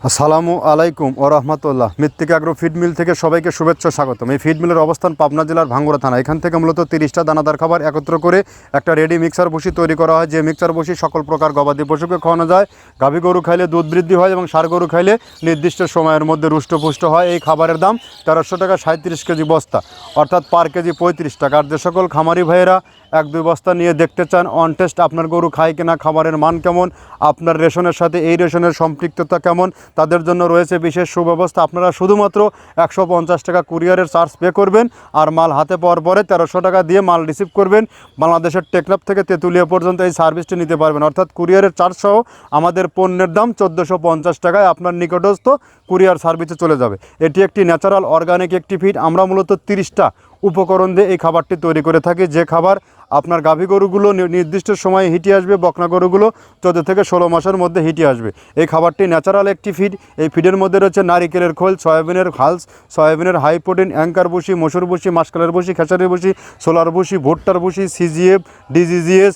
আসসালামু আলাইকুম ও রহমতুল্লাহ। মৃত্তিকা অ্যাগ্রো ফিড মিল থেকে সবাইকে শুভেচ্ছা স্বাগতম। এই ফিড মিলের অবস্থান পাবনা জেলার ভাঙ্গুড়া থানা। এখান থেকে মূলত 30টা দানাদার খাবার একত্র করে একটা রেডি মিক্সার বসি তৈরি করা হয়, যে মিক্সার বসি সকল প্রকার গবাদি পশুকে খাওয়ানো যায়। গাভী গরু খাইলে দুধ বৃদ্ধি হয় এবং ষাঁড় গরু খাইলে নির্দিষ্ট সময়ের মধ্যে রুষ্টপুষ্ট হয়। এই খাবারের দাম 1300 টাকা 37 কেজি বস্তা, অর্থাৎ পার কেজি 35 টাকা। আর যে সকল খামারি ভাইয়েরা 1-2 বস্তা নিয়ে দেখতে চান অন টেস্ট আপনার গরু খায় কিনা, খাবারের মান কেমন, আপনার রেশনের সাথে এই রেশনের সম্পৃক্ততা কেমন, তাদের জন্য রয়েছে বিশেষ সুব্যবস্থা। আপনারা শুধুমাত্র 150 টাকা কুরিয়ারের চার্জ পে করবেন, আর মাল হাতে পাওয়ার পরে 1300 টাকা দিয়ে মাল রিসিভ করবেন। বাংলাদেশের টেকনাফ থেকে তেঁতুলিয়া পর্যন্ত এই সার্ভিসটি নিতে পারবেন, অর্থাৎ কুরিয়ারের চার্জ সহ আমাদের পণ্যের দাম 1450 টাকায় আপনার নিকটস্থ কুরিয়ার সার্ভিসে চলে যাবে। এটি একটি ন্যাচারাল অর্গানিক একটি ফিড। আমরা মূলত 30টা উপকরণ দিয়ে এই খাবারটি তৈরি করে থাকি, যে খাবার আপনার গাভী গরুগুলো নির্দিষ্ট সময়ে হিটে আসবে, বকনা গরুগুলো 14 থেকে 16 মাসের মধ্যে হিটে আসবে। এই খাবারটি ন্যাচারাল একটি ফিড। এই ফিডের মধ্যে রয়েছে নারিকেলের খোল, সয়াবিনের হালস, সয়াবিনের হাই প্রোটিন, অ্যাঙ্কার ভুসি, মসুর ভুসি, মাসকালের ভুসি, খেসারির ভুসি, সোলার ভুসি, ভুট্টার ভুসি, সিজিএফ, ডিজিজিএস,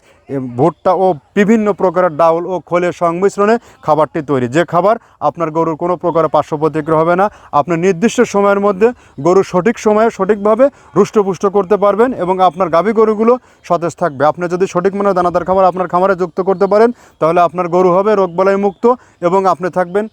ভুট্টা ও বিভিন্ন প্রকারের ডাউল ও খোলের সংমিশ্রণে খাবারটি তৈরি, যে খাবার আপনার গরুর কোনো প্রকার পার্শ্ব প্রতিক্রিয়া হবে না। আপনি নির্দিষ্ট সময়ের মধ্যে গরু সঠিক সময়ে সঠিকভাবে রুষ্টপুষ্ট করতে পারবেন এবং আপনার গাভী গরুগুলো সতেজ থাকবে। আপনি যদি সঠিক মানের দানাদার খাবার আপনার খামারে যুক্ত করতে পারেন, তাহলে আপনার গরু হবে রোগবালাই মুক্ত এবং আপনি থাকবেন